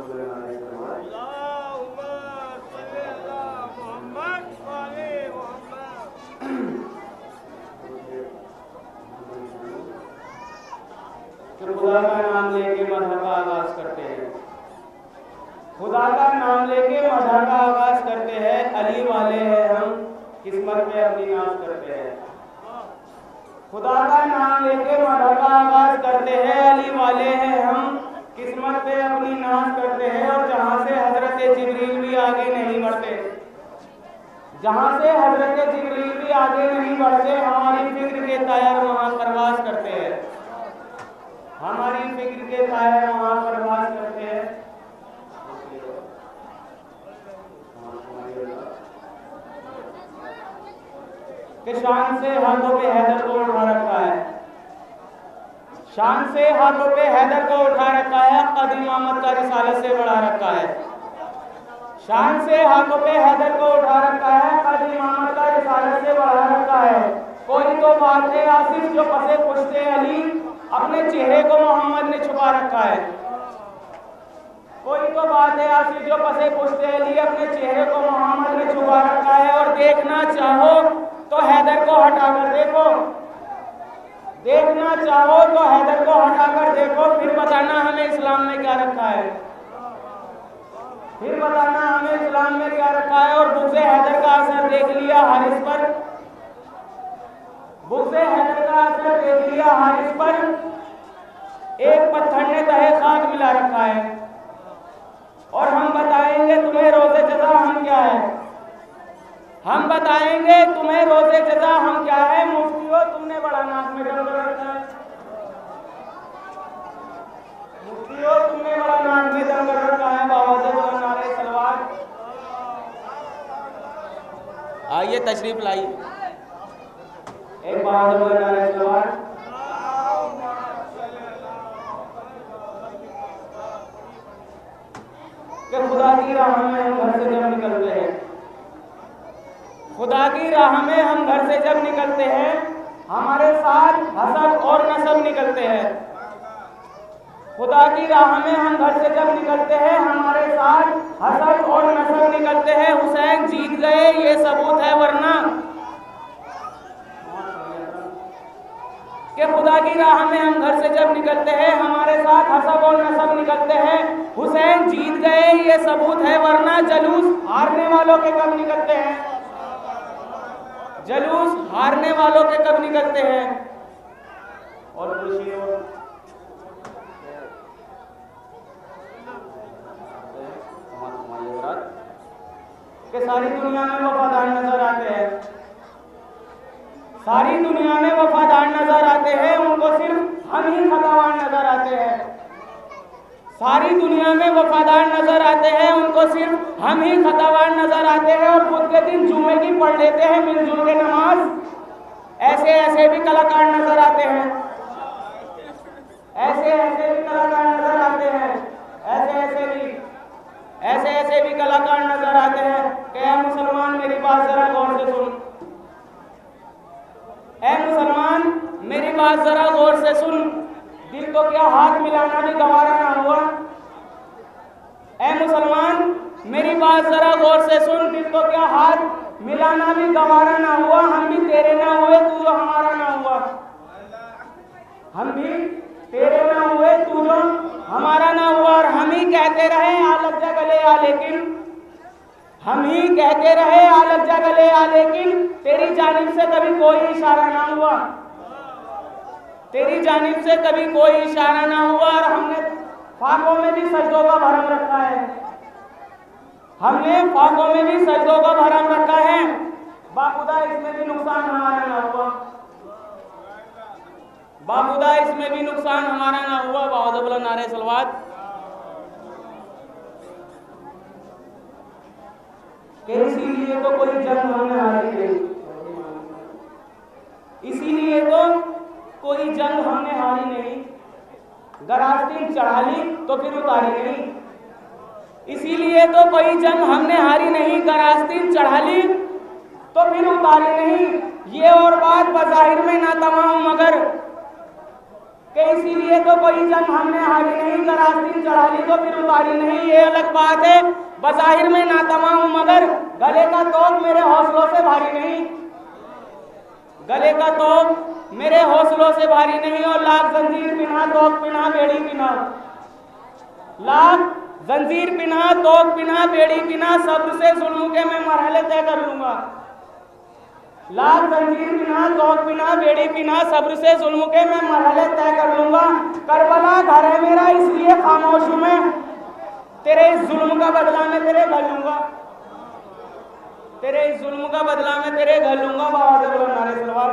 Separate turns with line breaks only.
खुदा का नाम लेके मदह का आगाज करते हैं, खुदा का नाम लेके मदह का आगाज करते हैं। अली वाले हैं हम, किस्मत पे अपनी नाज करते हैं। खुदा का नाम लेके मदह का आगाज करते हैं, अली वाले हैं हम, किस्मत पे अपनी नाज करते हैं। और जहाँ से हजरत जिब्रील भी आगे नहीं बढ़ते, जहाँ से हजरत जिब्रील भी आगे नहीं बढ़ते, हमारी फिक्र के तायर वहाँ परवाज करते हैं, हमारी फिक्र के तायर वहाँ परवाज करते हैं। कि शान से हाथों पे हैदर को उठा रखा है, शान से हाथों पे हैदर को उठा रखा है, कद इमामत का रिसालत से बढ़ा रखा है। शान से हाथों पे हैदर को उठा रखा है, कद इमामत का रिसालत से बढ़ा रखा है। कोई तो बात है आसिफ जो पसे पुश्ते अली, अपने चेहरे को मोहम्मद ने छुपा रखा है। कोई तो बात है आसिफ जो पसे पुश्ते अली, अपने चेहरे को मोहम्मद ने छुपा रखा है। और देखना चाहो तो हैदर को हटाकर देखो, देखना चाहो तो हैदर को हटाकर देखो, फिर बताना हमें इस्लाम में क्या रखा है, फिर बताना हमें इस्लाम में क्या रखा है। और बुग़्ज़े हैदर का असर देख लिया हारिस पर, बुग़्ज़े हैदर का असर देख लिया हारिस पर, एक पत्थर ने तहे खाक मिला रखा है। और हम बताएंगे तुम्हें रोज़े जज़ा हम क्या है, हम बताएंगे तुम्हें रोज़े जज़ा हम क्या है। मुफ्तियों तुमने बड़ा नाक में दम कर रखा है, मुफ्तियों तुमने बड़ा नाक में दम कर रखा है। बाबा से नारे सलवार, आइए तशरीफ लाइए, एक बाबा से नारे सलवार। कि खुदा की राह में हम घर से जब निकलते हैं, खुदा की राह में हम घर से जब निकलते हैं, हमारे साथ हसब और नसब निकलते हैं। खुदा की राह में हम घर से जब निकलते हैं, हमारे साथ हसब और नसब निकलते हैं। हुसैन जीत गए ये सबूत है, वरना कि खुदा की राह में हम घर से जब निकलते हैं, हमारे साथ हसब और नसब निकलते हैं। हुसैन जीत गए ये सबूत है, वरना जलूस हारने वालों के कब निकलते हैं, जलूस हारने वालों के कब निकलते हैं। और कि सारी दुनिया में वफादार नजर आते हैं, सारी दुनिया में वफादार नजर आते हैं, उनको सिर्फ हम ही खतावान नजर आते हैं। सारी दुनिया में वफादार नजर आते हैं, उनको सिर्फ हम ही खतावान नजर आते हैं। और खुद के दिन जुम्मे की पढ़ लेते हैं मिलजुल के नमाज, ऐसे ऐसे भी कलाकार नजर आते हैं, ऐसे ऐसे भी कलाकार नजर आते हैं, ऐसे ऐसे भी कलाकार नजर आते हैं। कि मुसलमान मेरी बात जरा गौर से सुन, ऐ मुसलमान मेरी बात जरा गौर से सुन, दिल को क्या हाथ मिलाना भी गवारा ना हुआ। ऐ मुसलमान मेरी बात जरा गौर से सुन, दिल को क्या हाथ मिलाना भी गवारा ना हुआ। हम भी तेरे ना हुए तू जो हमारा ना हुआ, हम भी तेरे ना हुए तू जो हमारा ना हुआ। और हम ही कहते रहे आ लग जा गले आ, लेकिन हम ही कहते रहे आ लग जा गले आ, लेकिन तेरी जानिब से कभी कोई इशारा ना हुआ, तेरी जानिब से कभी कोई इशारा ना हुआ। और हमने फाकों में भी सजदों का भरम रखा है, हमने फाकों में भी सजदों का भरम रखा है। बाखुदा इसमें भी नुकसान हमारा ना हुआ, बाखुदा इसमें भी नुकसान हमारा ना हुआ। बावजबला नारे सलवात। इसीलिए तो कोई जंग हमने हारी नहीं, इसीलिए तो कोई जंग हमने हारी नहीं। गरास्तीन चढ़ा ली तो फिर उतारी नहीं, इसीलिए तो कोई जंग हमने हारी नहीं। गरास्तीन चढ़ा ली तो फिर उतारी नहीं। ये और बात बज़ाहिर में ना तमाम, मगर कि इसीलिए तो कोई जंग हमने हारी नहीं, करास्तीन चढ़ा ली तो फिर उतारी नहीं, ये अलग बात है। बज़ाहिर में नातमा हूं मगर गले का तोप मेरे हौसलों से भारी नहीं, गले का तोप मेरे हौसलों से भारी नहीं। और लाख जंजीर पिना तोप पिना बेड़ी पिना, लाख जंजीर पिना तोप पिना बेड़ी पिना, सब्र से जुल्म के मैं मरहले तय कर लूंगा। लाख जंजीर पिना तोप पिना बेड़ी पिना, सब्र से जुल्म के मैं मरहले तय कर लूंगा। करबला घर है मेरा इसलिए खामोश हूं मैं, तेरे इस जुल्म का बदला मैं तेरे घर लूंगा, तेरे इस जुल्म का बदला मैं तेरे घर लूंगा। बाबा से बोलो नारे सलवार।